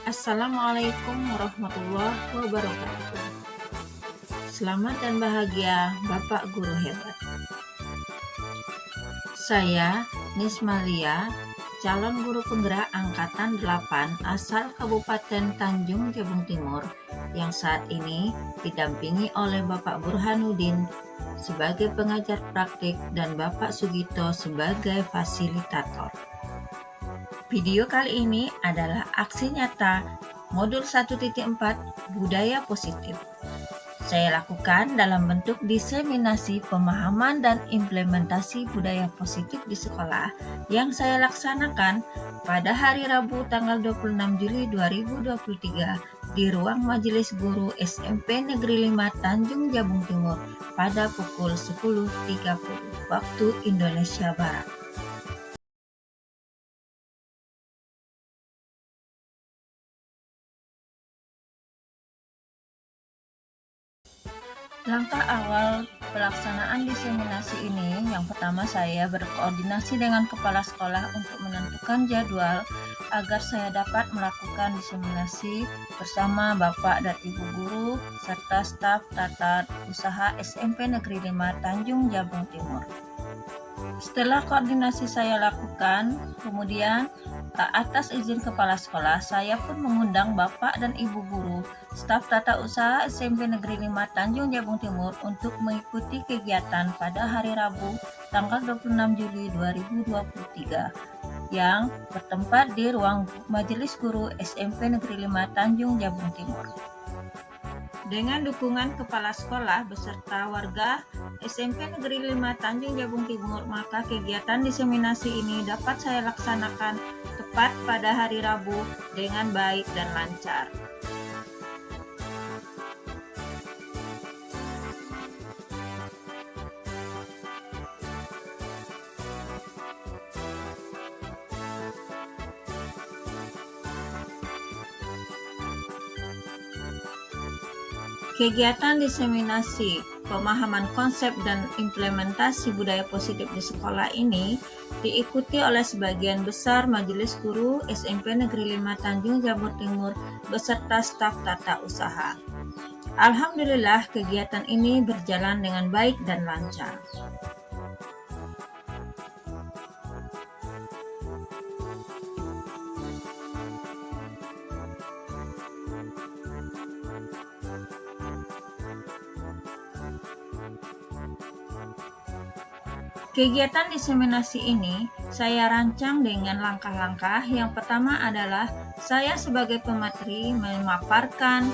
Assalamualaikum warahmatullahi wabarakatuh. Selamat dan bahagia Bapak Guru Hebat. Saya Nismalia, calon guru penggerak Angkatan 8 asal Kabupaten Tanjung Jabung Timur yang saat ini didampingi oleh Bapak Burhanuddin sebagai pengajar praktik dan Bapak Sugito sebagai fasilitator. Video kali ini adalah aksi nyata modul 1.4 Budaya Positif. Saya lakukan dalam bentuk diseminasi pemahaman dan implementasi budaya positif di sekolah yang saya laksanakan pada hari Rabu tanggal 26 Juli 2023 di ruang Majelis Guru SMP Negeri 5 Tanjung Jabung Timur pada pukul 10.30 waktu Indonesia Barat. Langkah awal pelaksanaan diseminasi ini, yang pertama saya berkoordinasi dengan kepala sekolah untuk menentukan jadwal agar saya dapat melakukan diseminasi bersama Bapak dan Ibu Guru serta staf tata usaha SMP Negeri 5 Tanjung Jabung Timur. Setelah koordinasi saya lakukan, kemudian atas izin kepala sekolah, saya pun mengundang Bapak dan Ibu Guru, staf tata usaha SMP Negeri 5 Tanjung Jabung Timur untuk mengikuti kegiatan pada hari Rabu tanggal 26 Juli 2023 yang bertempat di ruang Majelis Guru SMP Negeri 5 Tanjung Jabung Timur. Dengan dukungan kepala sekolah beserta warga SMP Negeri 5 Tanjung Jabung Timur, maka kegiatan diseminasi ini dapat saya laksanakan tepat pada hari Rabu dengan baik dan lancar. Kegiatan diseminasi pemahaman konsep dan implementasi budaya positif di sekolah ini diikuti oleh sebagian besar Majelis Guru SMP Negeri 5 Tanjung Jabung Timur beserta staf tata usaha. Alhamdulillah kegiatan ini berjalan dengan baik dan lancar. Kegiatan diseminasi ini saya rancang dengan langkah-langkah. Yang pertama adalah saya sebagai pemateri memaparkan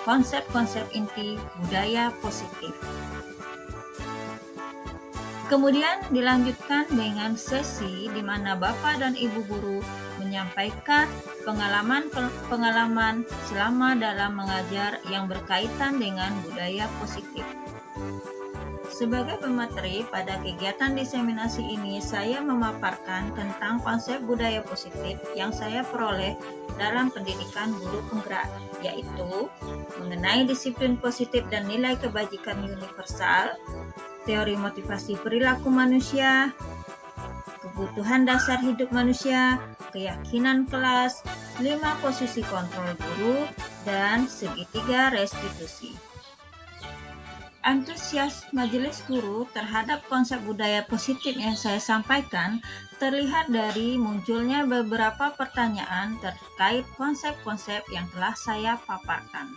konsep-konsep inti budaya positif. Kemudian dilanjutkan dengan sesi di mana Bapak dan Ibu Guru menyampaikan pengalaman selama dalam mengajar yang berkaitan dengan budaya positif. Sebagai pemateri pada kegiatan diseminasi ini, saya memaparkan tentang konsep budaya positif yang saya peroleh dalam pendidikan guru penggerak, yaitu mengenai disiplin positif dan nilai kebajikan universal, teori motivasi perilaku manusia, kebutuhan dasar hidup manusia, keyakinan kelas, 5 posisi kontrol guru, dan segitiga restitusi. Antusias majelis guru terhadap konsep budaya positif yang saya sampaikan terlihat dari munculnya beberapa pertanyaan terkait konsep-konsep yang telah saya paparkan.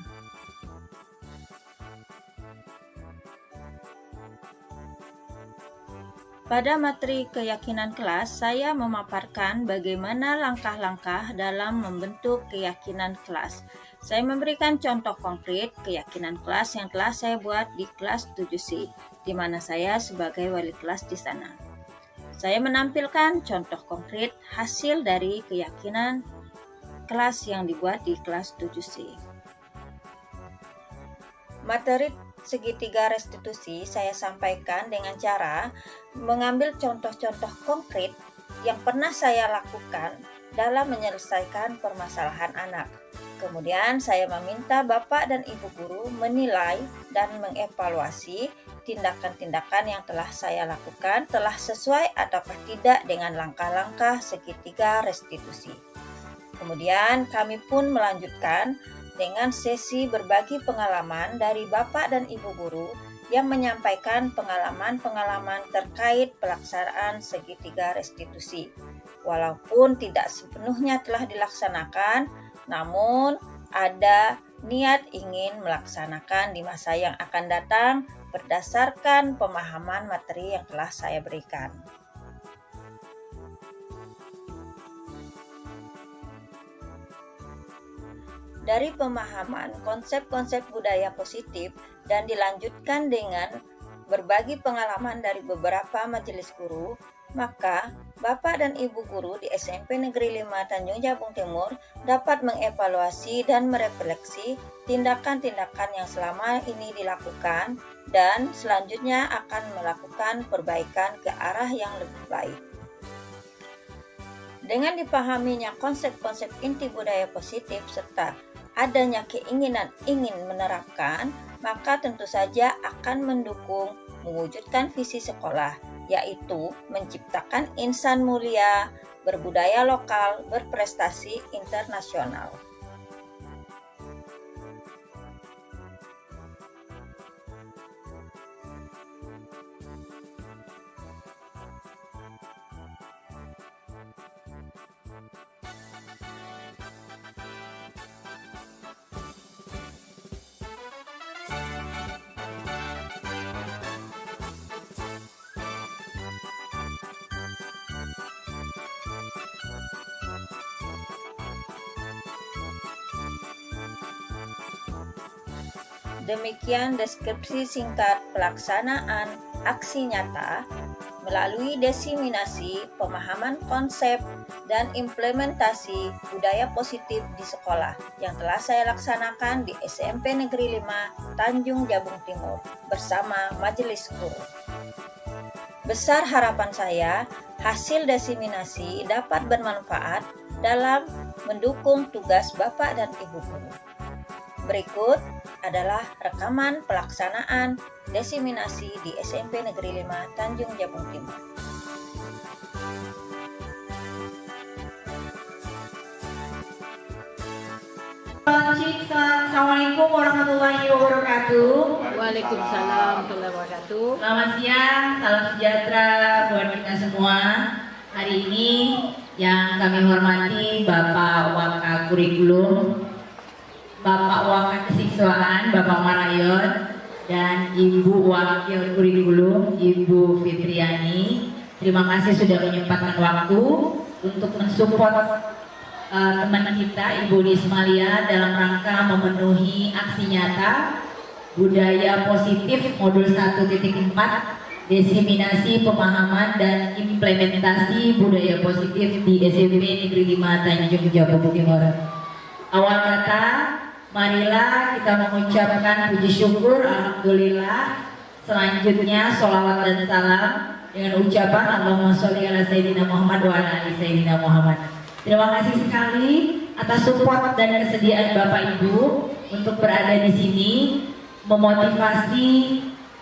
Pada materi keyakinan kelas, saya memaparkan bagaimana langkah-langkah dalam membentuk keyakinan kelas. Saya memberikan contoh konkret keyakinan kelas yang telah saya buat di kelas 7C, di mana saya sebagai wali kelas di sana. Saya menampilkan contoh konkret hasil dari keyakinan kelas yang dibuat di kelas 7C. Materi segitiga restitusi saya sampaikan dengan cara mengambil contoh-contoh konkret yang pernah saya lakukan dalam menyelesaikan permasalahan anak. Kemudian saya meminta Bapak dan Ibu Guru menilai dan mengevaluasi tindakan-tindakan yang telah saya lakukan telah sesuai ataukah tidak dengan langkah-langkah segitiga restitusi. Kemudian kami pun melanjutkan dengan sesi berbagi pengalaman dari Bapak dan Ibu guru yang menyampaikan pengalaman-pengalaman terkait pelaksanaan segitiga restitusi. Walaupun tidak sepenuhnya telah dilaksanakan, namun ada niat ingin melaksanakan di masa yang akan datang berdasarkan pemahaman materi yang telah saya berikan. Dari pemahaman konsep-konsep budaya positif dan dilanjutkan dengan berbagi pengalaman dari beberapa majelis guru, maka Bapak dan Ibu guru di SMP Negeri 5 Tanjung Jabung Timur dapat mengevaluasi dan merefleksi tindakan-tindakan yang selama ini dilakukan dan selanjutnya akan melakukan perbaikan ke arah yang lebih baik. Dengan dipahaminya konsep-konsep inti budaya positif serta adanya keinginan ingin menerapkan, maka tentu saja akan mendukung mewujudkan visi sekolah, yaitu menciptakan insan mulia, berbudaya lokal, berprestasi internasional. Demikian deskripsi singkat pelaksanaan aksi nyata melalui diseminasi pemahaman konsep dan implementasi budaya positif di sekolah yang telah saya laksanakan di SMP Negeri 5 Tanjung Jabung Timur bersama Majelis Guru. Besar harapan saya, hasil diseminasi dapat bermanfaat dalam mendukung tugas Bapak dan Ibu guru. Berikut adalah rekaman pelaksanaan diseminasi di SMP Negeri 5 Tanjung Jabung Timur. Assalamualaikum warahmatullahi wabarakatuh. Waalaikumsalam warahmatullahi wabarakatuh. Selamat siang, salam sejahtera buat kita semua. Hari ini yang kami hormati Bapak Waka Kurikulum, Bapak Waka Kesiswaan, Bapak Marayon, dan Ibu Wakil Kurikulum, Ibu Fitriani. Terima kasih sudah menyempatkan waktu untuk mensupport teman kita Ibu Ismalia dalam rangka memenuhi aksi nyata budaya positif modul 1.4 diseminasi pemahaman dan implementasi budaya positif di SMP Negeri 5 Tanjung Jabung Timur. Awal kata, marilah kita mengucapkan puji syukur, alhamdulillah. Selanjutnya sholawat dan salam dengan ucapan Allahumma sholli ala sayyidina Muhammad wa ala ali sayyidina Muhammad. Terima kasih sekali atas support dan kesediaan Bapak Ibu untuk berada di sini memotivasi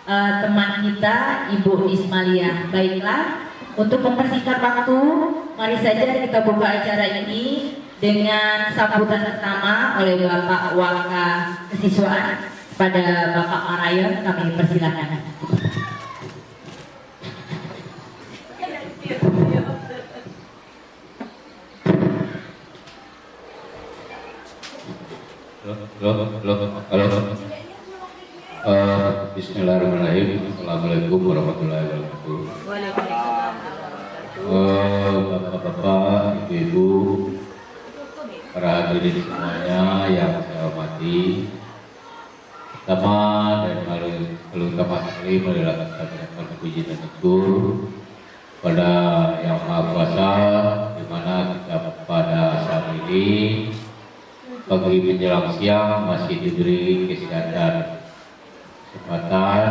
teman kita Ibu Ismalia. Baiklah, untuk mempersingkat waktu, mari saja kita buka acara ini dengan sambutan pertama oleh Bapak Waka Kesiswaan. Pada Bapak Marayon kami persilakan. Halo. Bismillahirrahmanirrahim. Assalamualaikum warahmatullahi wabarakatuh. Waalaikumsalam warahmatullahi Bapak-bapak, ibu-ibu, para hadirin semuanya yang saya hormati. Pertama dan paling utama sekali marilah kita mengucapkan puji dan syukur pada Yang Maha Kuasa, di mana kita pada saat ini pagi menjelang siang masih diberi kesehatan, kesempatan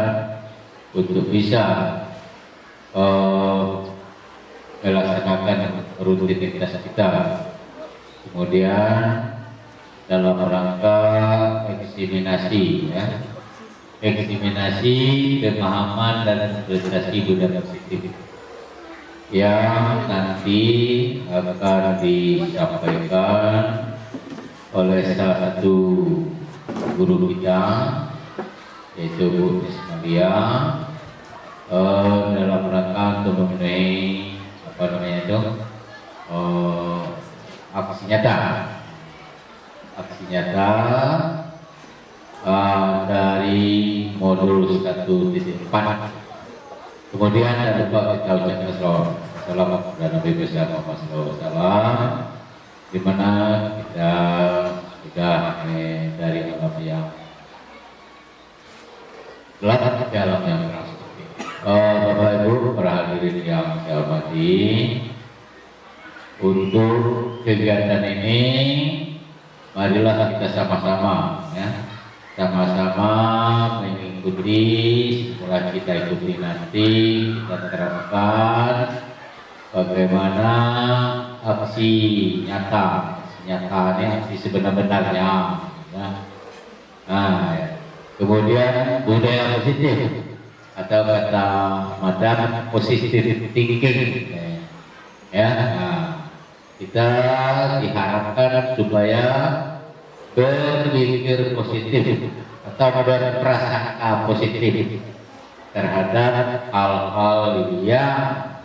untuk bisa melaksanakan rutinitas kita. Kemudian dalam rangka eksaminasi, eksaminasi pemahaman dan implementasi budaya positif. yang nanti akan disampaikan oleh salah satu guru kita, yaitu Bu Ismalia, dalam rangka untuk memenuhi apa namanya itu aksi nyata dari modul 1.4. Kemudian ada lupa kita ucapkan salam kepada Nabi besar Muhammad SAW, di mana kita sudah dari alam yang gelap ke alam yang terang seperti ini. Bapak Ibu para hadirin yang saya hormati, untuk kegiatan ini marilah kita sama-sama mengikuti. Setelah kita ikuti nanti kita terapkan bagaimana aksi nyata ini, aksi sebenar-benarnya ya. Nah, kemudian budaya positif atau kata madam positive thinking ya. Nah, kita diharapkan supaya berpikir positif atau berprasangka positif terhadap hal-hal yang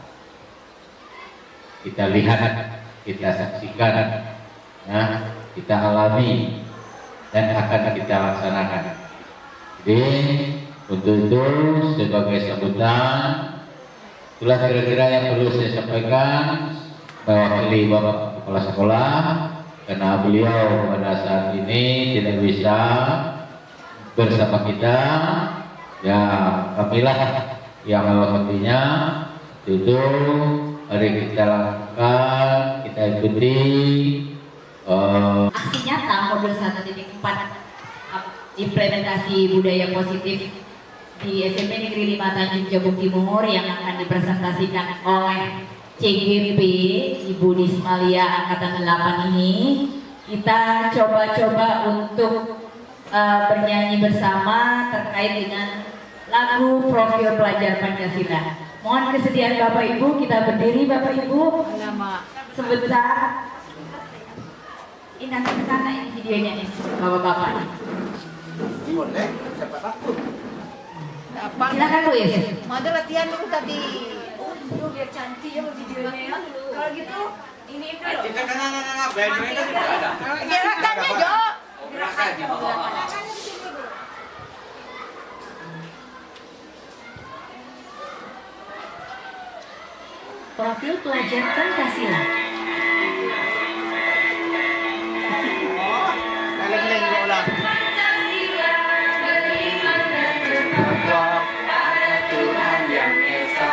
kita lihat, kita saksikan, kita alami dan akan kita laksanakan. Jadi untuk itu sebagai sambutan, itulah kira-kira yang perlu saya sampaikan mewakili Bapak Kepala Sekolah, karena beliau pada saat ini tidak bisa bersama kita. Ya, kamilah yang mewakilinya. Itu mari kita lakukan, kita ikuti aksi nyata modul 1.4 implementasi budaya positif di SMP Negeri 5 Tanjung Jabung Timur yang akan dipresentasikan oleh CGP Ibu Ismalia angkatan 8 ini. Kita coba-coba untuk bernyanyi bersama terkait dengan lagu Profil Pelajar Pancasila. Mohon kesediaan Bapak Ibu, kita berdiri Bapak Ibu sebentar. Ini nanti ke sana ini videonya nih Bapak-bapak nih. Silakan Bu ya. Mau ada latihan dulu tadi. Aduh, biar cantik ya videonya ya. Kalau gitu ini dulu. Kita kan anak-anak belajar itu tidak ada. Gerakannya Jo. Gerakan di bawah. Profil Pelajar Pancasila. Lagi juga ulang. Tuhan yang esa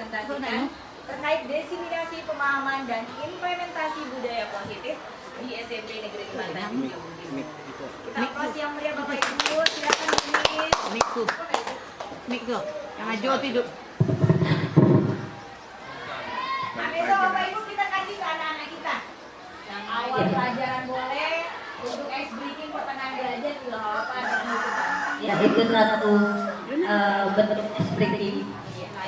presentasikan terkait diseminasi pemahaman dan implementasi budaya positif di SMP Negeri 5 Tanjung Jabung. Kita aplaus yang meriah Bapak Ibu, silakan Miss. Miko, yang maju tidur. Nah, besok Bapak Ibu kita kasih ke anak-anak kita. Yang awal pelajaran boleh, untuk ice breaking pertengahan belajar juga nggak apa-apa. Ya, itu satu bentuk ice breaking.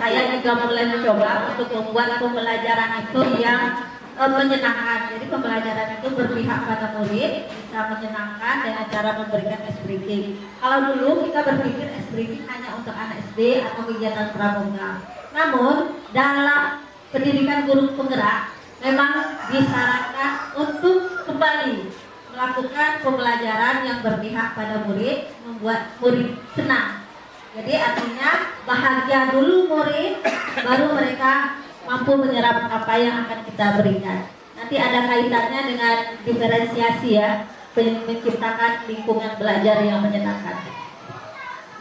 Saya juga mulai mencoba untuk membuat pembelajaran itu yang menyenangkan. Jadi pembelajaran itu berpihak pada murid, bisa menyenangkan dengan cara memberikan ice breaking. Kalau dulu kita berpikir ice breaking hanya untuk anak SD atau kegiatan pramuka. Namun dalam pendidikan guru penggerak memang disarankan untuk kembali melakukan pembelajaran yang berpihak pada murid, membuat murid senang. Jadi artinya bahagia dulu murid, baru mereka mampu menyerap apa yang akan kita berikan. Nanti ada kaitannya dengan diferensiasi ya, menciptakan lingkungan belajar yang menyenangkan.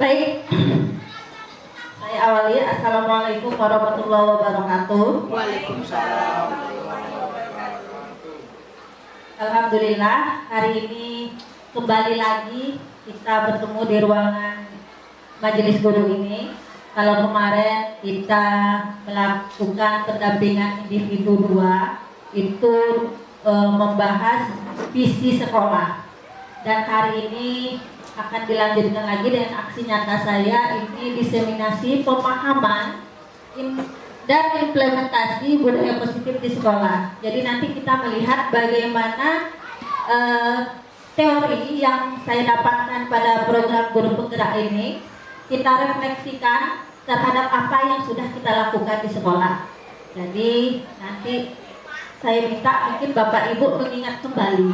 Baik, saya awali. Assalamualaikum warahmatullahi wabarakatuh. Waalaikumsalam. Alhamdulillah hari ini kembali lagi kita bertemu di ruangan majelis guru ini. Kalau kemarin kita melakukan pendampingan individu 2 itu membahas visi sekolah, dan hari ini akan dilanjutkan lagi dengan aksi nyata saya, ini diseminasi pemahaman dan implementasi budaya positif di sekolah. Jadi nanti kita melihat bagaimana teori yang saya dapatkan pada program guru penggerak ini kita refleksikan terhadap apa yang sudah kita lakukan di sekolah. Jadi nanti saya minta mungkin Bapak Ibu mengingat kembali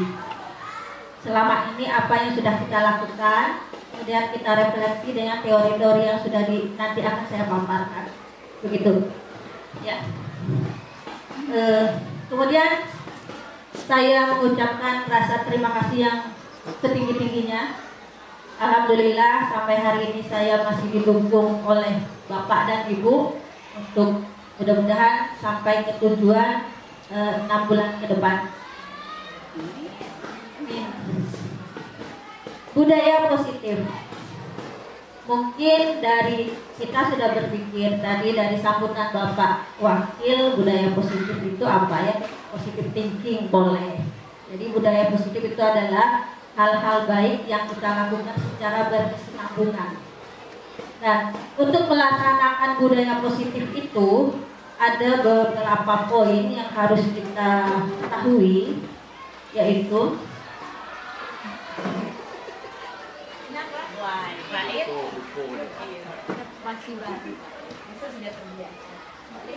selama ini apa yang sudah kita lakukan, kemudian kita refleksi dengan teori-teori yang sudah nanti akan saya paparkan. Begitu. Ya. Kemudian saya mengucapkan rasa terima kasih yang setinggi-tingginya. Alhamdulillah sampai hari ini saya masih didukung oleh Bapak dan Ibu untuk mudah-mudahan sampai ke tujuan 6 bulan ke depan. Budaya positif. Mungkin dari kita sudah berpikir tadi dari sambutan Bapak Wakil, budaya positif itu apa ya? Positive thinking boleh. Jadi budaya positif itu adalah hal-hal baik yang kita lakukan secara berkesinambungan. Dan untuk melaksanakan budaya positif itu ada beberapa poin yang harus kita ketahui, yaitu Masih baru. Itu sudah terbiasa. Oke.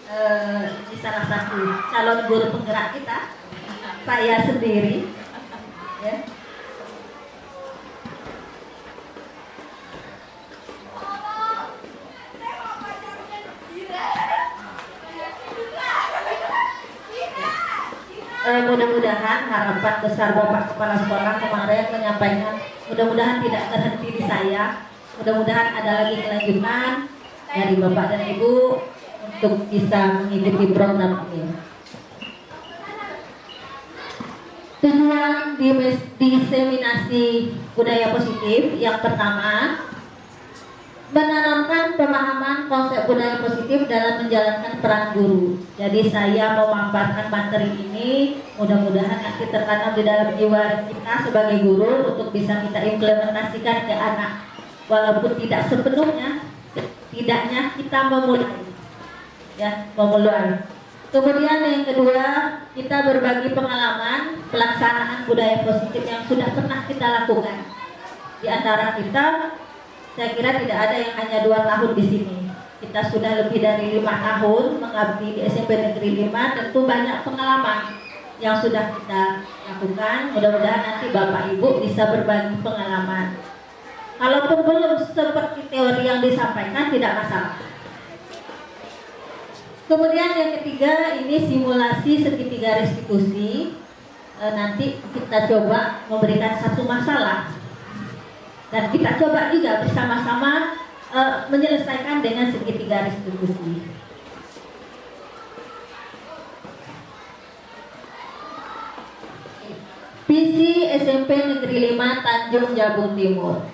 Ini salah satu calon guru penggerak kita, saya sendiri. Ya. Mudah-mudahan harapan besar Bapak Kepala Sekolah kemarin menyampaikan, mudah-mudahan tidak terhenti di saya, mudah-mudahan ada lagi kelanjutan dari Bapak dan Ibu untuk bisa mengikuti program ini. Tujuan diseminasi budaya positif yang pertama, menanamkan pemahaman konsep budaya positif dalam menjalankan peran guru. Jadi saya memaparkan materi ini, mudah-mudahan nanti tertanam di dalam jiwa kita sebagai guru untuk bisa kita implementasikan ke anak. Walaupun tidak sepenuhnya, setidaknya kita memulai. Ya, memulai. Kemudian yang kedua, kita berbagi pengalaman pelaksanaan budaya positif yang sudah pernah kita lakukan. Di antara kita, saya kira tidak ada yang hanya 2 tahun di sini. Kita sudah lebih dari 5 tahun mengabdi di SMP Negeri 5, tentu banyak pengalaman yang sudah kita lakukan. Mudah-mudahan nanti Bapak Ibu bisa berbagi pengalaman. Kalaupun belum seperti teori yang disampaikan, tidak masalah. Kemudian yang ketiga ini simulasi segitiga restitusi. Nanti kita coba memberikan satu masalah dan kita coba juga bersama-sama menyelesaikan dengan segitiga restitusi. Visi SMP Negeri 5 Tanjung Jabung Timur.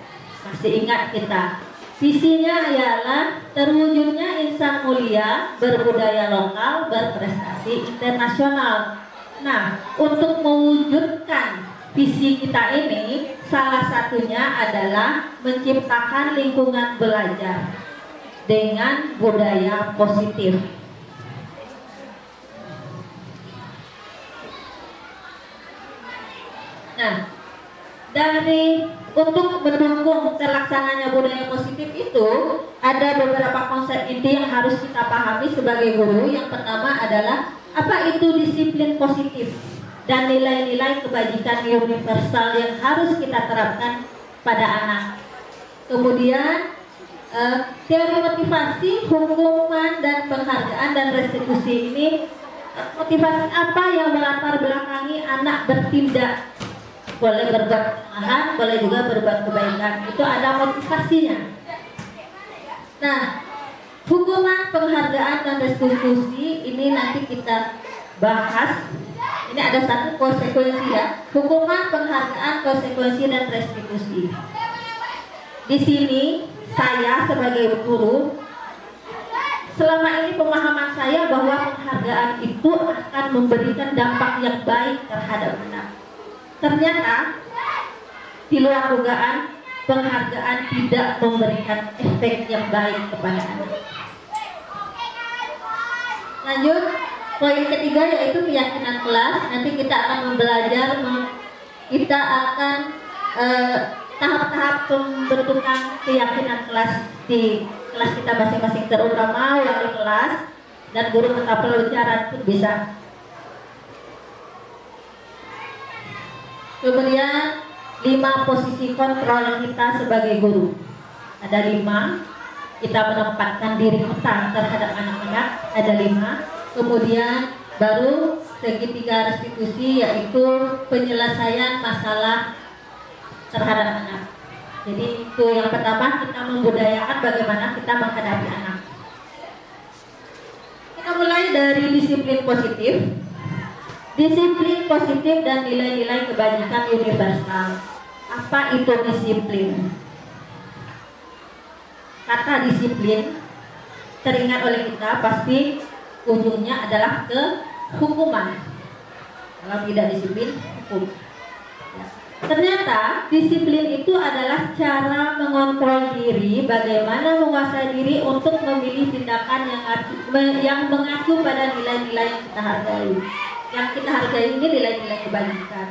Masih ingat kita? Visinya ialah terwujudnya insan mulia, berbudaya lokal, berprestasi internasional. Nah, untuk mewujudkan visi kita ini, salah satunya adalah menciptakan lingkungan belajar dengan budaya positif. Nah, untuk mendukung terlaksananya budaya positif itu ada beberapa konsep inti yang harus kita pahami sebagai guru. Yang pertama adalah apa itu disiplin positif dan nilai-nilai kebajikan universal yang harus kita terapkan pada anak. Kemudian teori motivasi, hukuman dan penghargaan dan restitusi ini, motivasi apa yang melatar belakangi anak bertindak, boleh berbuat kesalahan, boleh juga berbuat kebaikan, itu ada motivasinya. Nah, hukuman, penghargaan dan restitusi ini nanti kita bahas. Ini ada satu konsekuensi ya, hukuman, penghargaan, konsekuensi dan restitusi. Di sini saya sebagai guru, selama ini pemahaman saya bahwa penghargaan itu akan memberikan dampak yang baik terhadap anak. Ternyata di luar dugaan, penghargaan tidak memberikan efek yang baik kepada anak. Lanjut, poin ketiga yaitu keyakinan kelas. Nanti kita akan belajar, kita akan tahap-tahap pembentukan keyakinan kelas di kelas kita masing-masing, terutama wali kelas dan guru mata pelajaran itu bisa. Kemudian 5 posisi kontrol kita sebagai guru. Ada 5. Kita menempatkan diri kita terhadap anak-anak. Ada 5. Kemudian baru segitiga restitusi, yaitu penyelesaian masalah terhadap anak. Jadi itu yang pertama, kita membudayakan bagaimana kita menghadapi anak. Kita mulai dari disiplin positif. Disiplin positif dan nilai-nilai kebajikan universal. Apa itu disiplin? Kata disiplin teringat oleh kita pasti ujungnya adalah ke hukuman. Kalau tidak disiplin, hukum. Ternyata disiplin itu adalah cara mengontrol diri, bagaimana menguasai diri untuk memilih tindakan yang mengacu pada nilai-nilai yang kita hargai. Yang kita hargai ini nilai-nilai kebajikan.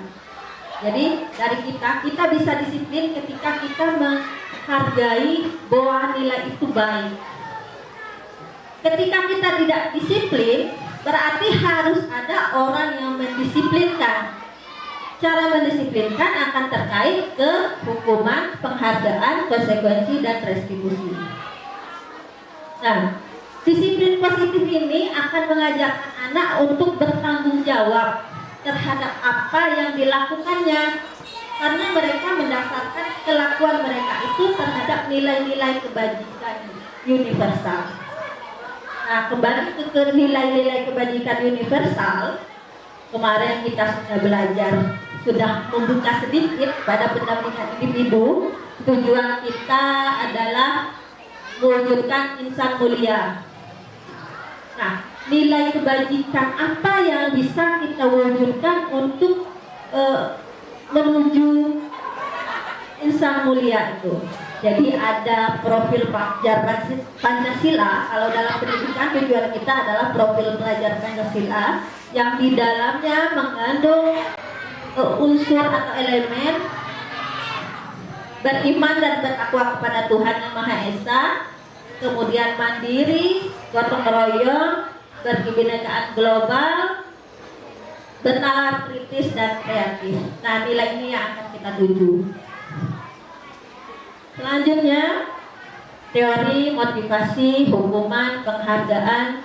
Jadi dari kita bisa disiplin ketika kita menghargai bahwa nilai itu baik. Ketika kita tidak disiplin, berarti harus ada orang yang mendisiplinkan. Cara mendisiplinkan akan terkait ke hukuman, penghargaan, konsekuensi dan restitusi. Nah, disiplin positif ini akan mengajarkan anak untuk bertanggung jawab terhadap apa yang dilakukannya, karena mereka mendasarkan kelakuan mereka itu terhadap nilai-nilai kebajikan universal. Nah, kembali ke nilai-nilai kebajikan universal, kemarin kita sudah membuka sedikit pada pendampingan individu. Tujuan kita adalah mewujudkan insan mulia. Nah, nilai kebajikan apa yang bisa kita wujudkan untuk menuju insan mulia itu? Jadi ada profil pelajar Pancasila. Kalau dalam pendidikan tujuan kita adalah profil pelajar Pancasila yang di dalamnya mengandung unsur atau elemen beriman dan bertakwa kepada Tuhan Yang Maha Esa, kemudian mandiri, gotong royong, berkebinekaan global, bernalar kritis dan kreatif. Nah, nilai ini yang akan kita tuju. Selanjutnya, teori, motivasi, hukuman, penghargaan,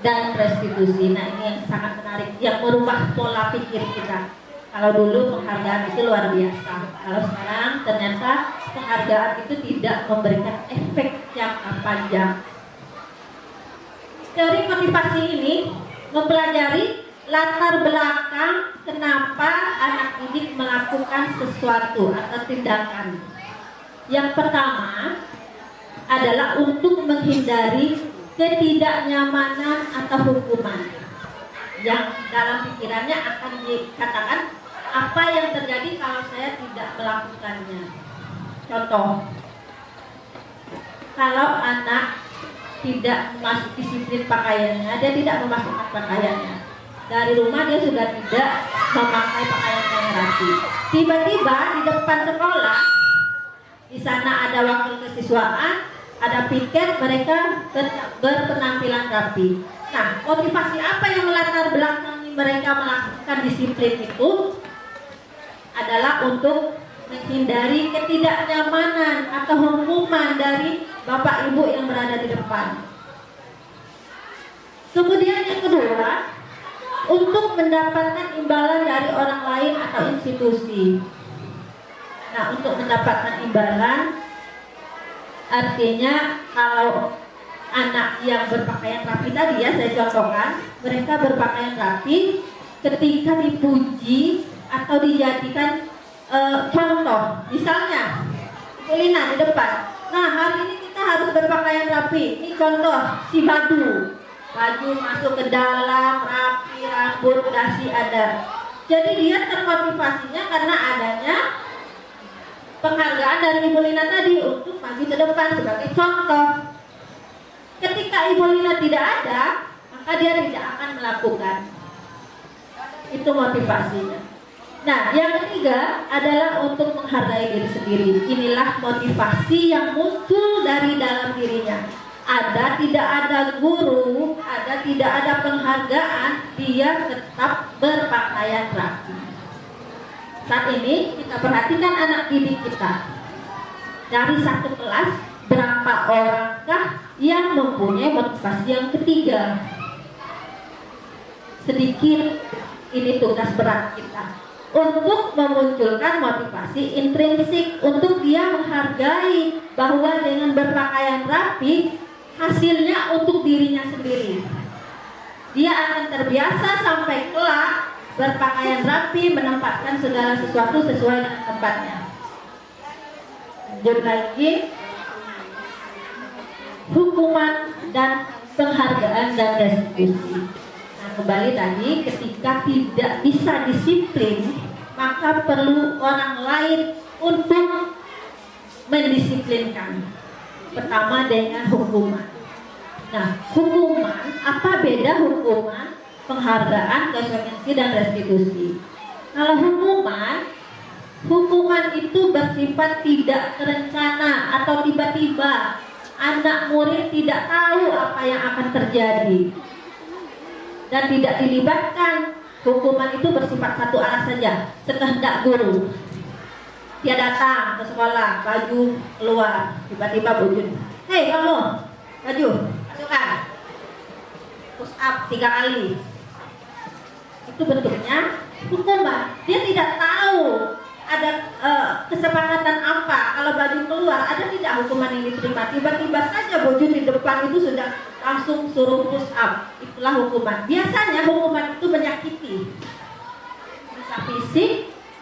dan restitusi. Nah, ini yang sangat menarik, yang merubah pola pikir kita. Kalau dulu penghargaan itu luar biasa, kalau sekarang ternyata penghargaan itu tidak memberikan efek jangka panjang. Teori motivasi ini mempelajari latar belakang kenapa anak didik melakukan sesuatu atau tindakan. Yang pertama adalah untuk menghindari ketidaknyamanan atau hukuman yang dalam pikirannya akan dikatakan apa yang terjadi kalau saya tidak melakukannya. Contoh, kalau anak tidak masuk disiplin pakaiannya, dia tidak memasukkan pakaiannya. Dari rumah dia sudah tidak memakai pakaian yang rapi. Tiba-tiba di depan sekolah, di sana ada wakil kesiswaan, ada piket, mereka berpenampilan rapi. Nah, motivasi apa yang melatar belakangi mereka melakukan disiplin itu adalah untuk menghindari ketidaknyamanan atau hukuman dari bapak ibu yang berada di depan. Kemudian yang kedua, untuk mendapatkan imbalan dari orang lain atau institusi. Nah, untuk mendapatkan imbalan artinya kalau anak yang berpakaian rapi tadi ya saya contohkan, mereka berpakaian rapi ketika dipuji atau dijadikan contoh, misalnya Ibu Lina di depan, nah hari ini kita harus berpakaian rapi, ini contoh si Badu, baju masuk ke dalam rapi, rambut dasi ada, jadi dia termotivasinya karena adanya penghargaan dari Ibu Lina tadi untuk maju ke depan sebagai contoh. Ketika Ibu Lina tidak ada, maka dia tidak akan melakukan. Itu motivasinya. Nah, yang ketiga adalah untuk menghargai diri sendiri. Inilah motivasi yang muncul dari dalam dirinya. Tidak ada guru, tidak ada penghargaan, dia tetap berpakaian rapi. Saat ini kita perhatikan anak didik kita. Dari satu kelas, berapa orangkah yang mempunyai motivasi yang ketiga? Sedikit, ini tugas berat kita. Untuk memunculkan motivasi intrinsik, untuk dia menghargai bahwa dengan berpakaian rapi, hasilnya untuk dirinya sendiri. Dia akan terbiasa sampai kelak berpakaian rapi, menempatkan segala sesuatu sesuai dengan tempatnya. Lanjut lagi, hukuman dan penghargaan dan restitusi. Nah, kembali tadi, ketika tidak bisa disiplin, maka perlu orang lain untuk mendisiplinkan. Pertama dengan hukuman. Nah, hukuman, apa beda hukuman, penghargaan, konsekuensi, dan restitusi? Kalau hukuman itu bersifat tidak terencana atau tiba-tiba. Anak murid tidak tahu apa yang akan terjadi dan tidak dilibatkan. Hukuman itu bersifat satu arah saja, sekehendak guru. Dia datang ke sekolah, baju keluar, tiba-tiba bunyi, "Hei kamu, baju masukkan, push up 3 kali." Itu bentuknya hukuman. Dia tidak tahu ada kesepakatan apa. Kalau baju keluar, ada tidak hukuman yang diterima? Tiba-tiba saja baju di depan itu sudah langsung suruh push up. Itulah hukuman. Biasanya hukuman itu menyakiti, bisa fisik,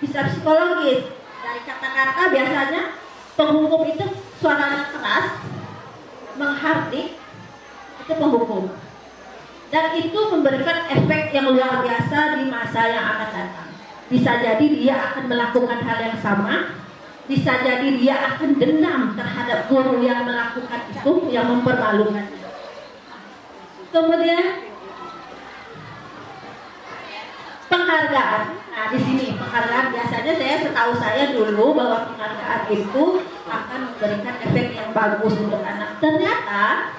bisa psikologis. Dari kata-kata biasanya penghukum itu suaranya keras, menghardik, itu penghukum. Dan itu memberikan efek yang luar biasa di masa yang akan datang. Bisa jadi dia akan melakukan hal yang sama, bisa jadi dia akan dendam terhadap guru yang melakukan itu, yang mempermalukan. Kemudian penghargaan. Nah, di sini penghargaan biasanya setahu saya dulu bahwa penghargaan itu akan memberikan efek yang bagus untuk anak. Ternyata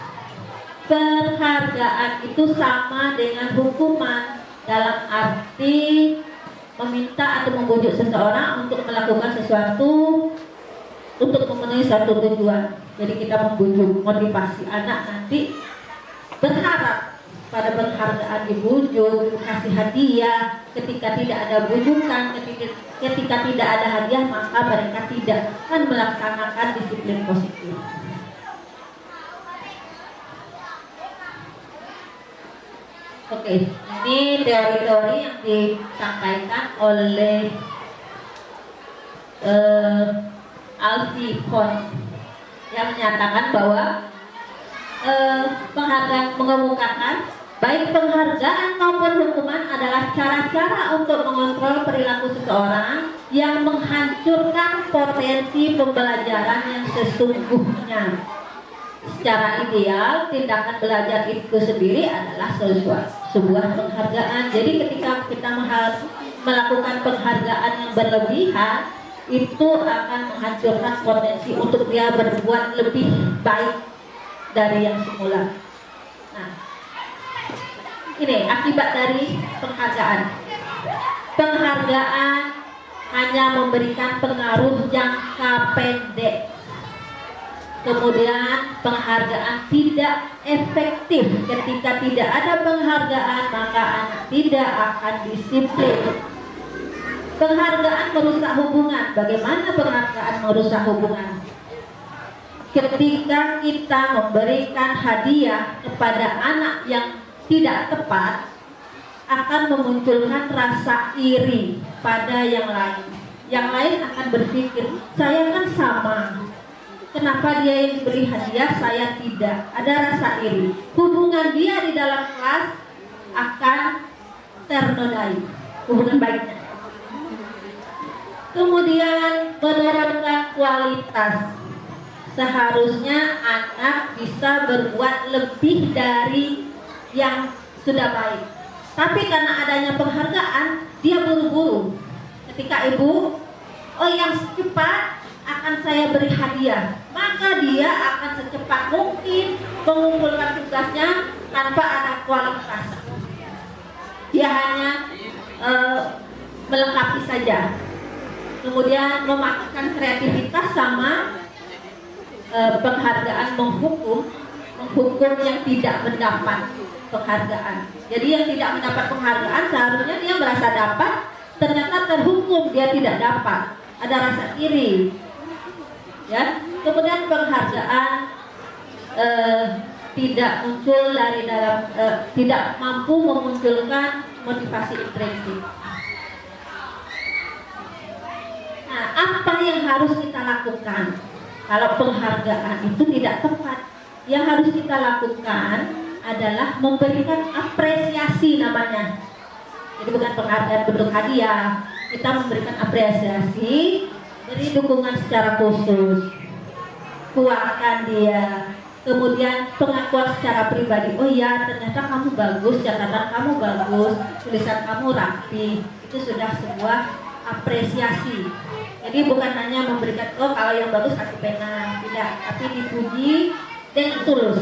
penghargaan itu sama dengan hukuman dalam arti meminta atau membujuk seseorang untuk melakukan sesuatu untuk memenuhi satu tujuan. Jadi kita membujuk, motivasi anak nanti berharap pada penghargaan dibujuk, kasih hadiah. Ketika tidak ada bujukan, ketika tidak ada hadiah, maka mereka tidak akan melaksanakan disiplin positif. Oke, ini teori-teori yang disampaikan oleh Alfie Kohn yang menyatakan bahwa penghargaan mengemukakan baik penghargaan maupun hukuman adalah cara-cara untuk mengontrol perilaku seseorang yang menghancurkan potensi pembelajaran yang sesungguhnya. Secara ideal, tindakan belajar itu sendiri adalah sebuah penghargaan. Jadi ketika kita melakukan penghargaan yang berlebihan, itu akan menghancurkan potensi untuk dia berbuat lebih baik dari yang semula. Nah, ini akibat dari penghargaan. Penghargaan hanya memberikan pengaruh jangka pendek. Kemudian penghargaan tidak efektif. Ketika tidak ada penghargaan, maka anak tidak akan disiplin. Penghargaan merusak hubungan. Bagaimana penghargaan merusak hubungan? Ketika kita memberikan hadiah kepada anak yang tidak tepat, akan memunculkan rasa iri pada yang lain. Yang lain akan berpikir, saya kan sama, kenapa dia yang diberi hadiah, saya tidak? Ada rasa iri. Hubungan dia di dalam kelas akan ternodai, hubungan baiknya. Kemudian menurunkan kualitas. Seharusnya anak bisa berbuat lebih dari yang sudah baik. Tapi karena adanya penghargaan, dia buru-buru. Ketika ibu, oh yang cepat akan saya beri hadiah, maka dia akan secepat mungkin mengumpulkan tugasnya tanpa ada kualitas. Dia hanya melengkapi saja. Kemudian memaksakan kreativitas sama penghargaan menghukum yang tidak mendapat penghargaan. Jadi yang tidak mendapat penghargaan seharusnya dia merasa dapat, ternyata terhukum dia tidak dapat. Ada rasa iri. Ya. Kemudian penghargaan tidak muncul dari dalam, tidak mampu memunculkan motivasi intrinsik. Nah, apa yang harus kita lakukan kalau penghargaan itu tidak tepat? Yang harus kita lakukan adalah memberikan apresiasi namanya. Jadi bukan penghargaan bentuk hadiah, kita memberikan apresiasi, beri dukungan secara khusus, kuatkan dia. Kemudian pengakuan secara pribadi, oh ya ternyata kamu bagus, catatan kamu bagus, tulisan kamu rapi. Itu sudah sebuah apresiasi. Jadi bukan hanya memberikan, oh kalau yang bagus kasih pena, tidak, tapi dipuji dan tulus.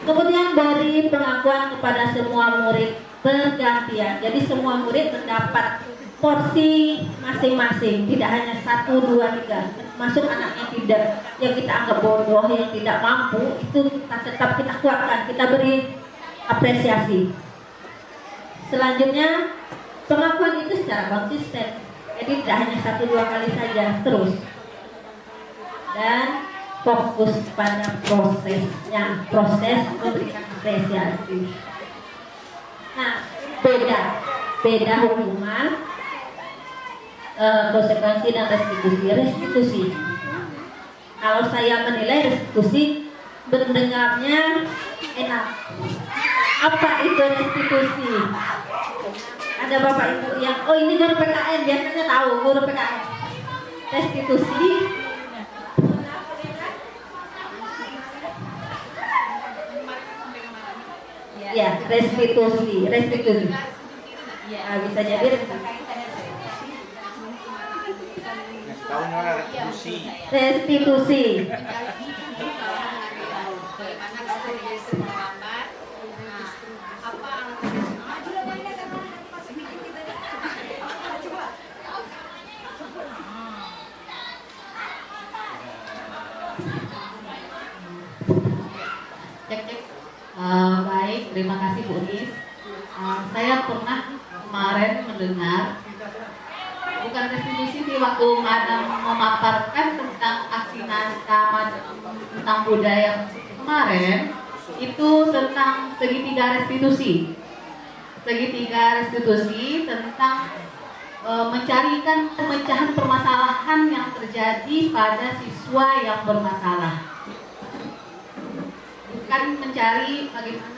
Kemudian beri pengakuan kepada semua murid bergantian. Jadi semua murid mendapat porsi masing-masing, tidak hanya 1, 2, 3. Masuk anak yang tidak, yang kita anggap bodoh, yang tidak mampu, itu kita tetap kita kuatkan, kita beri apresiasi. Selanjutnya pengakuan itu secara konsisten. Jadi tidak hanya 1, 2 kali saja, terus. Dan fokus pada prosesnya, proses memberikan apresiasi. Nah, beda hukuman, konsekuensi dan restitusi. Kalau saya menilai restitusi, mendengarnya enak. Apa itu restitusi? Ada bapak ibu yang, oh ini guru PKN, biasanya tahu guru PKN. Restitusi ya, restitusi. Ya, bisa jadi restitusi. Baik, Terima kasih Bu Nis. Saya pernah kemarin mendengar, bukan restitusi sih, waktu Madam memaparkan tentang aksi naskah tentang budaya kemarin, itu tentang segitiga restitusi. Segitiga restitusi tentang mencarikan pemecahan permasalahan yang terjadi pada siswa yang bermasalah. Bukan mencari bagaimana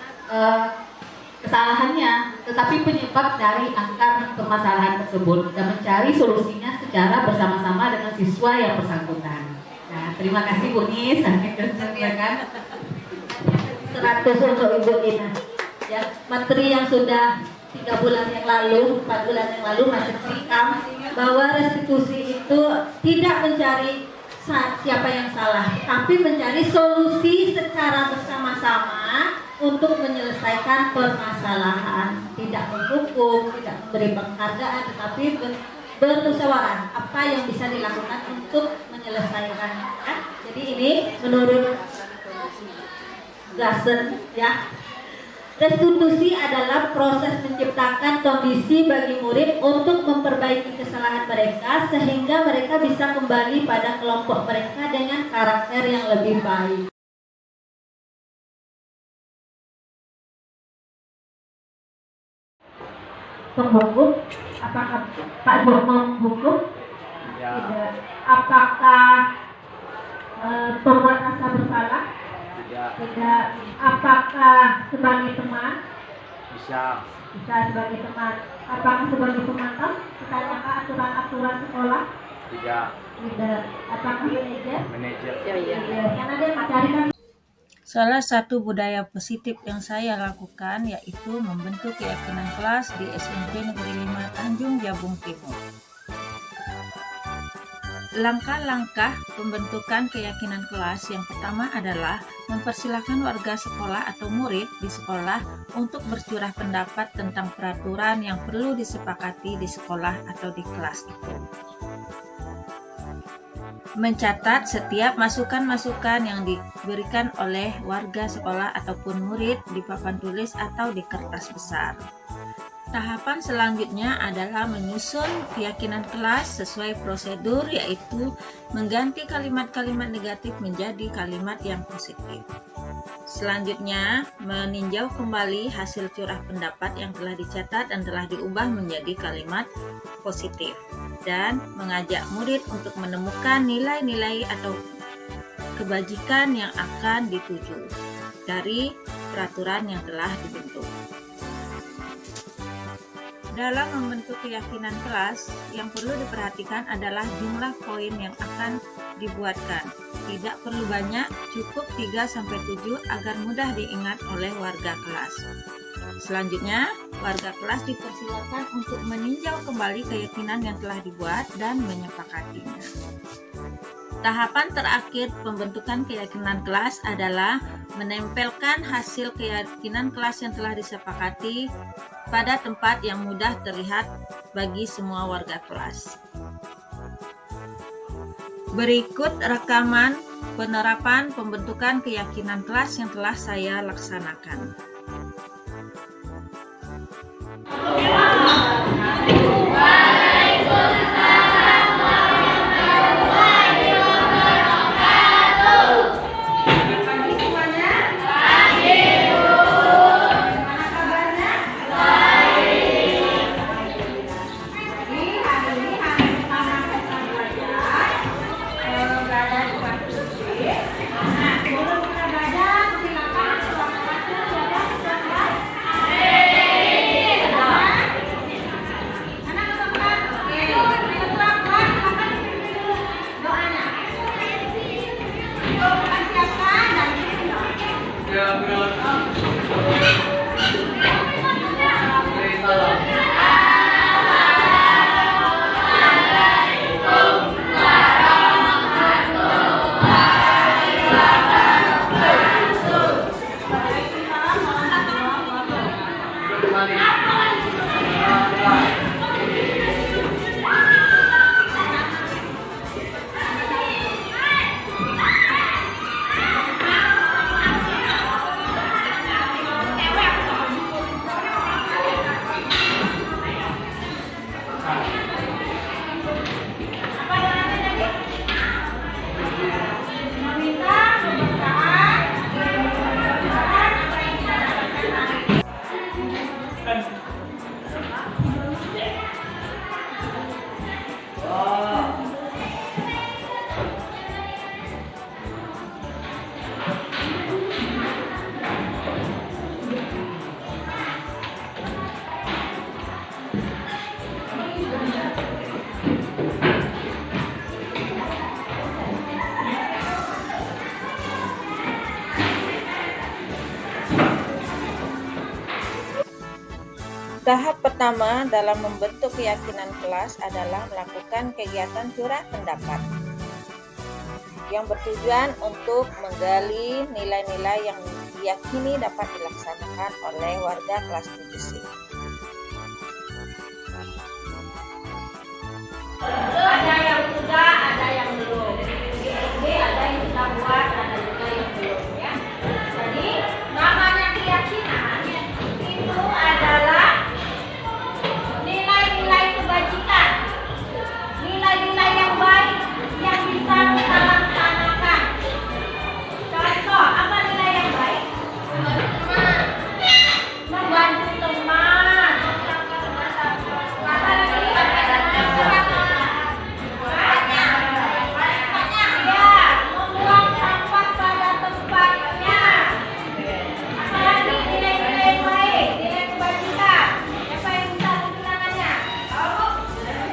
kesalahannya, tetapi penyebab dari akar permasalahan tersebut dan mencari solusinya secara bersama-sama dengan siswa yang bersangkutan. Nah, terima kasih Bu Nis. Silakan. 100 untuk Ibu Ina. Ya, materi yang sudah 3 bulan yang lalu, 4 bulan yang lalu masih sikam bahwa restitusi itu tidak mencari siapa yang salah, tapi mencari solusi secara bersama-sama untuk menyelesaikan permasalahan, tidak menghukum, tidak memberi penghargaan, tetapi bermusyawarah apa yang bisa dilakukan untuk menyelesaikan. Jadi ini menurut Gasen, ya, restitusi adalah proses menciptakan kondisi bagi murid untuk memperbaiki kesalahan mereka sehingga mereka bisa kembali pada kelompok mereka dengan karakter yang lebih baik. Penghukum, apakah Pak Jok menghukum? Ya. Tidak. Apakah pembuat rasa bersalah? Tidak. Tidak. Apakah sebagai teman? Bisa. Bisa sebagai teman. Apakah sebagai pemantau? Sekarang aturan-aturan sekolah? Tidak. Tidak. Apakah manajer? Manajer. Yang ada mencarikan. Salah satu budaya positif yang saya lakukan yaitu membentuk keyakinan kelas di SMP Negeri 5 Tanjung Jabung Timur. Langkah-langkah pembentukan keyakinan kelas yang pertama adalah mempersilahkan warga sekolah atau murid di sekolah untuk bercurah pendapat tentang peraturan yang perlu disepakati di sekolah atau di kelas itu. Mencatat setiap masukan-masukan yang diberikan oleh warga sekolah ataupun murid di papan tulis atau di kertas besar. Tahapan selanjutnya adalah menyusun keyakinan kelas sesuai prosedur, yaitu mengganti kalimat-kalimat negatif menjadi kalimat yang positif. Selanjutnya, meninjau kembali hasil curah pendapat yang telah dicatat dan telah diubah menjadi kalimat positif, dan mengajak murid untuk menemukan nilai-nilai atau kebajikan yang akan dituju dari peraturan yang telah dibentuk. Dalam membentuk keyakinan kelas, yang perlu diperhatikan adalah jumlah poin yang akan dibuatkan. Tidak perlu banyak, cukup 3-7 agar mudah diingat oleh warga kelas. Selanjutnya, warga kelas dipersilakan untuk meninjau kembali keyakinan yang telah dibuat dan menyepakatinya. Tahapan terakhir pembentukan keyakinan kelas adalah menempelkan hasil keyakinan kelas yang telah disepakati pada tempat yang mudah terlihat bagi semua warga kelas. Berikut rekaman penerapan pembentukan keyakinan kelas yang telah saya laksanakan. Tahap pertama dalam membentuk keyakinan kelas adalah melakukan kegiatan curah pendapat yang bertujuan untuk menggali nilai-nilai yang diyakini dapat dilaksanakan oleh warga kelas 7C. Ada yang sudah, ada yang belum. Jadi ada yang sudah buat, ada juga yang belum ya. Jadi namanya keyakinan itu adalah nilai-nilai kebajikan, nilai-nilai yang baik yang bisa kita laksanakan. Contoh, apa nilai yang baik? Membantu teman. Apa lagi? Ya, membuang sampah pada tempatnya. Apalagi nilai-nilai yang baik, nilai kebajikan. Siapa yang bisa menggunakannya?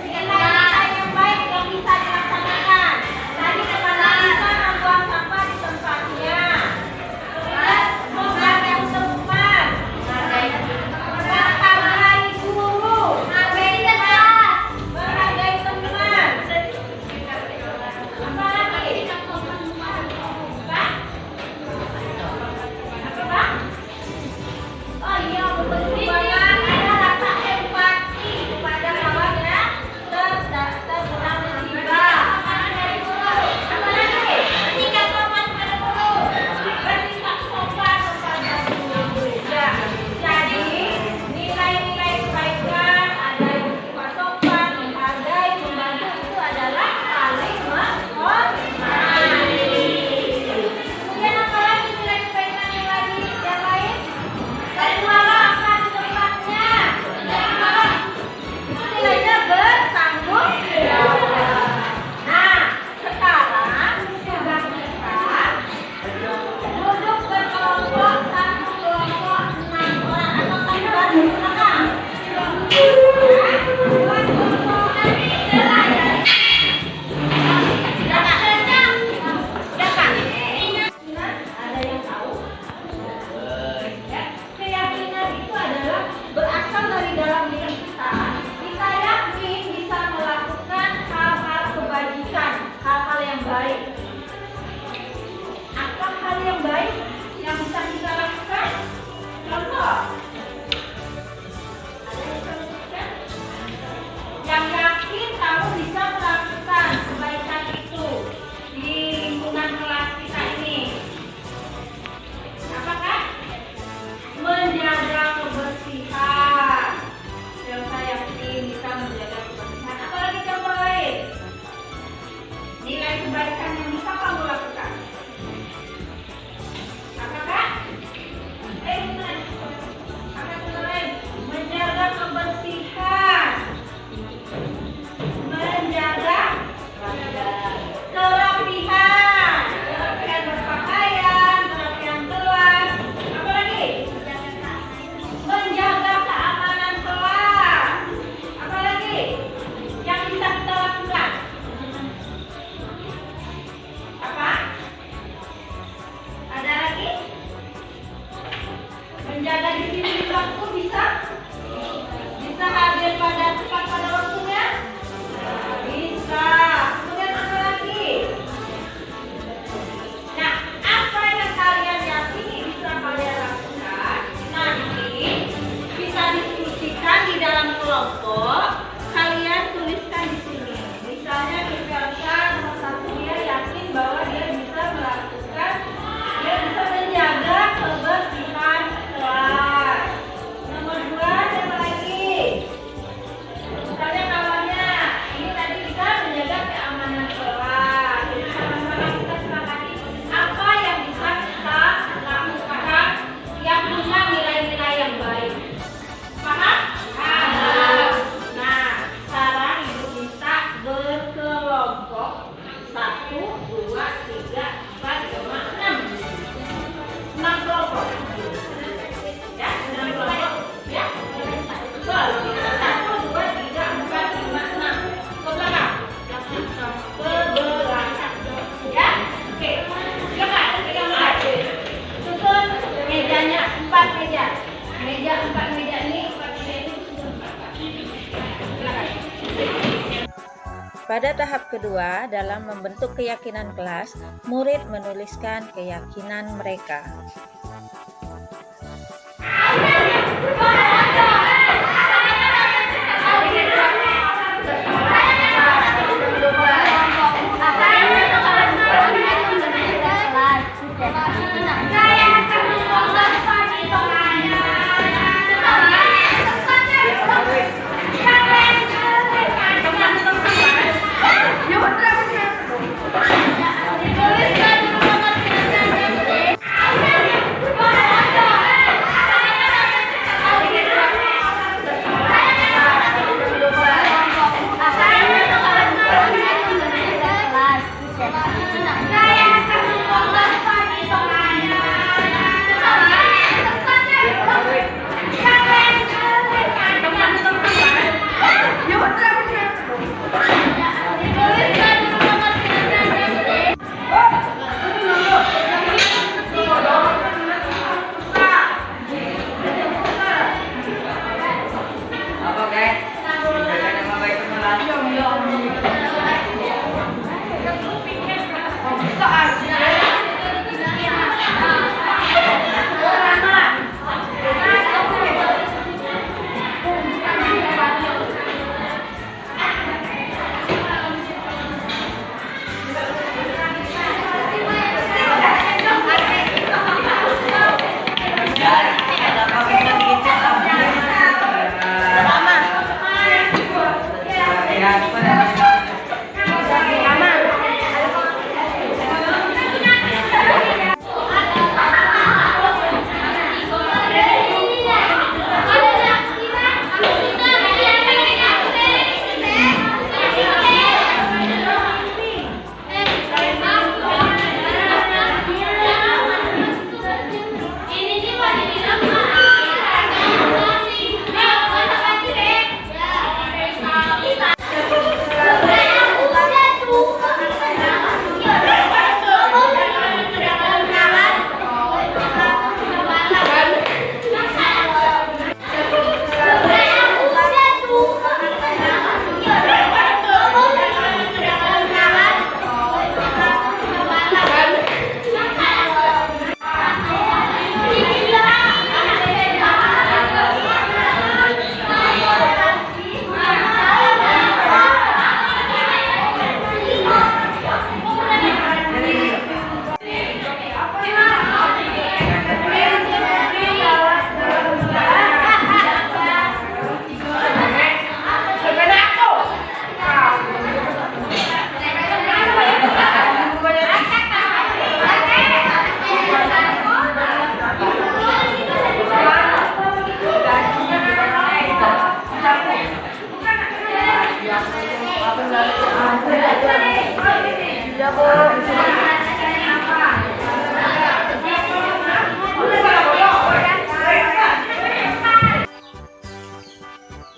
Nilai-nilai yang baik yang bisa dilaksanakan. Tadi kepala bisa membuang sampah di tempatnya. Kemudian menghargai teman, menghargai guru, menghargai kelas, menghargai teman. Apalagi? Apa, Pak? Oh iya, betul banget. Ada rasa empati kepada kawan yang terkena musibah. Apa lagi? Bersikap sopan kepada guru. Bersikap sopan kepada guru. Ya. Jadi nilai-nilai kebaikan, ada yang bersifat sopan, menghargai, membantu itu adalah saling menghormati. Kemudian apa lagi nilai kebaikan yang lain? Bermuamalah di tempatnya. Bermuamalah. Itu nilainya bertanggung jawab. Nah, sekarang sudah kita duduk berkelompok, satu kelompok 6 orang atau tambah di belakang. Dua kelompok selayar. Ada yang tahu? Ya, keyakinan itu adalah berasal dari dalam diri kita. Kita yakin bisa melakukan hal-hal kebajikan, hal-hal yang baik. Apa hal yang baik yang bisa kita lakukan? Contoh, ada yang bisa menyebutkan? Yang yakin kamu bisa melakukan kebaikan itu di lingkungan kelas kita ini. Apakah? Menjaga kebersihan. Yang saya yakin bisa menjaga kebersihan. Apalagi contoh lain? Nilai kebaikan yang bisa kamu lakukan. Apakah? Benar. Apa contoh lain? Menjaga kebersihan. Menjaga kerapihan. Kerapihan berpakaian, kerapihan kelas. Apa lagi? Menjaga keamanan kelas. Apa lagi yang bisa kita lakukan? Apa? Ada lagi? Menjaga disiplin waktu bisa? Bisa hadir pada tepat pada waktunya? Bisa. Kemudian apa lagi? Nah, apa yang kalian yakini bisa kalian lakukan? Nanti bisa diskusikan di dalam kelompok. Kalian tuliskan di sini. Misalnya misalkan nomor 1 dia yakin bahwa dia bisa melakukan, dia bisa menjaga kebersihan kelas. Nomor 2 siapa lagi? Misalnya kawannya ini tadi bisa menjaga keamanan kelas. Jadi sama-sama kita sepakati apa yang bisa kita lakukan yang punya nilai-nilai yang baik. Paham? Paham. Nah, Pada tahap kedua, dalam membentuk keyakinan kelas, murid menuliskan keyakinan mereka.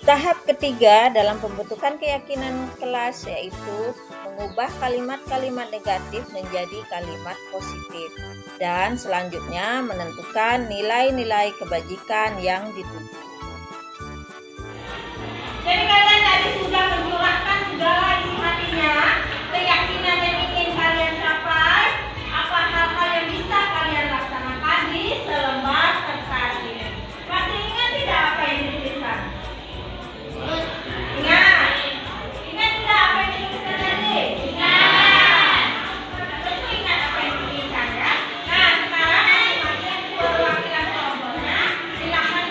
Tahap ketiga dalam pembentukan keyakinan kelas yaitu mengubah kalimat-kalimat negatif menjadi kalimat positif dan selanjutnya menentukan nilai-nilai kebajikan yang dituju. Jadi kalian tadi sudah mencurahkan segala isi hatinya, keyakinan yang ingin kalian capai, apa hal-hal yang bisa kalian laksanakan di selembar kertas ini. Masih ingat tidak apa yang dituliskan? Ingat. Ingat tidak apa yang dituliskan tadi? Ingat. Tentu ingat apa yang dituliskan ya. Nah, sekarang masing-masing yang perwakilan kelompoknya silakan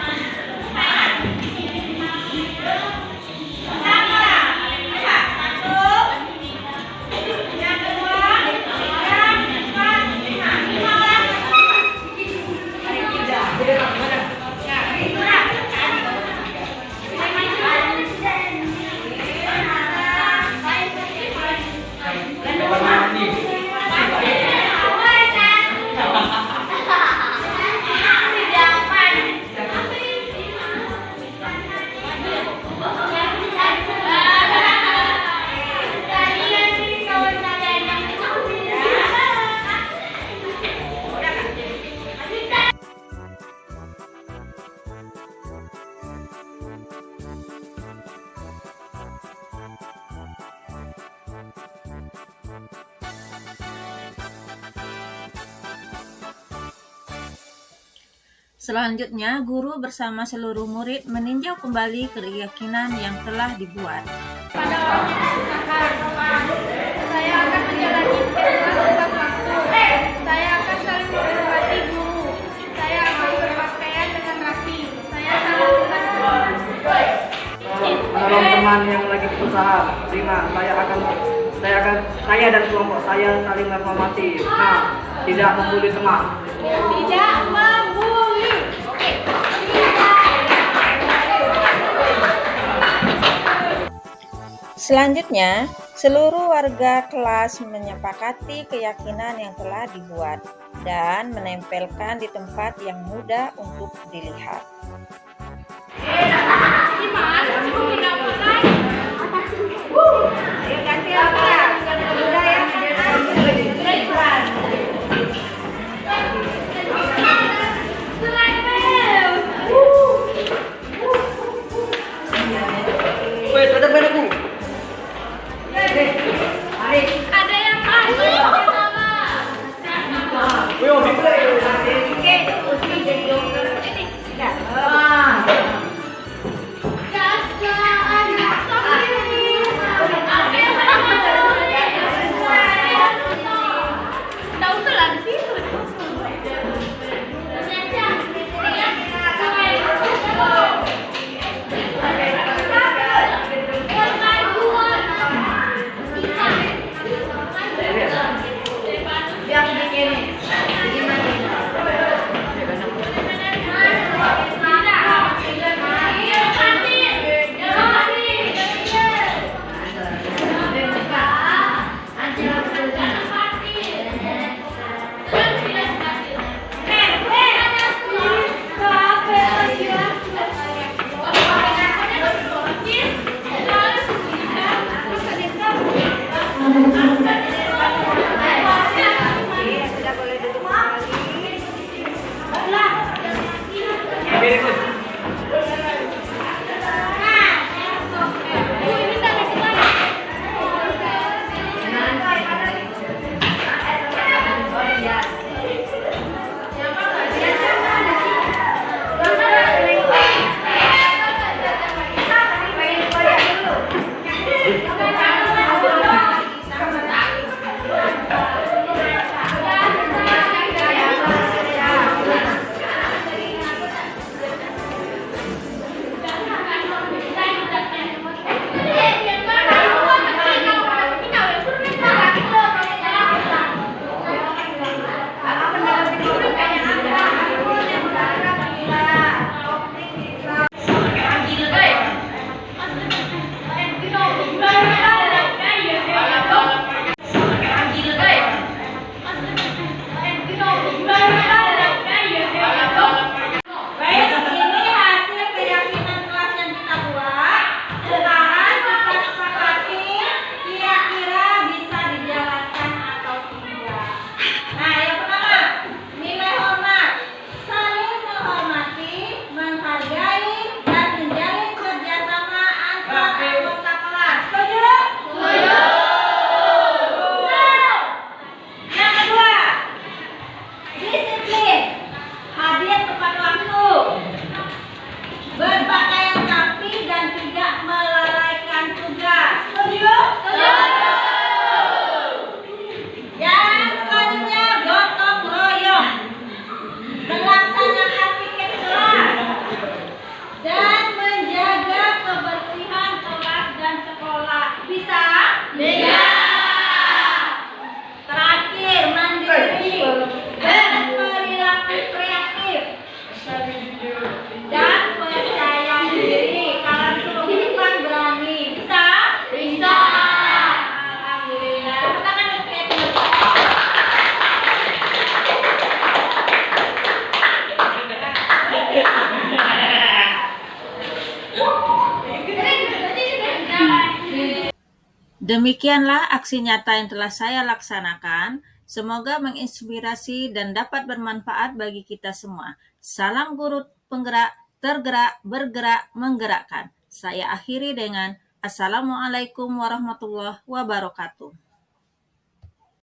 Selanjutnya, guru bersama seluruh murid meninjau kembali keyakinan yang telah dibuat. Pada orang yang berusaha, saya akan menjalani tugas tepat waktu. Saya akan saling menghormati guru. Saya akan berpakaian dengan rapi. Saya salah tugas guru. Menolong teman yang lagi berusaha. 5. Saya dan kelompok saya saling menghormati. 6. Tidak membuli teman. Tidak membuli. Selanjutnya, seluruh warga kelas menyepakati keyakinan yang telah dibuat dan menempelkan di tempat yang mudah untuk dilihat. Ada yang masuk. Nggak usah lah di situ. Demikianlah aksi nyata yang telah saya laksanakan. Semoga menginspirasi dan dapat bermanfaat bagi kita semua. Salam guru penggerak, tergerak, bergerak, menggerakkan. Saya akhiri dengan Assalamualaikum warahmatullahi wabarakatuh.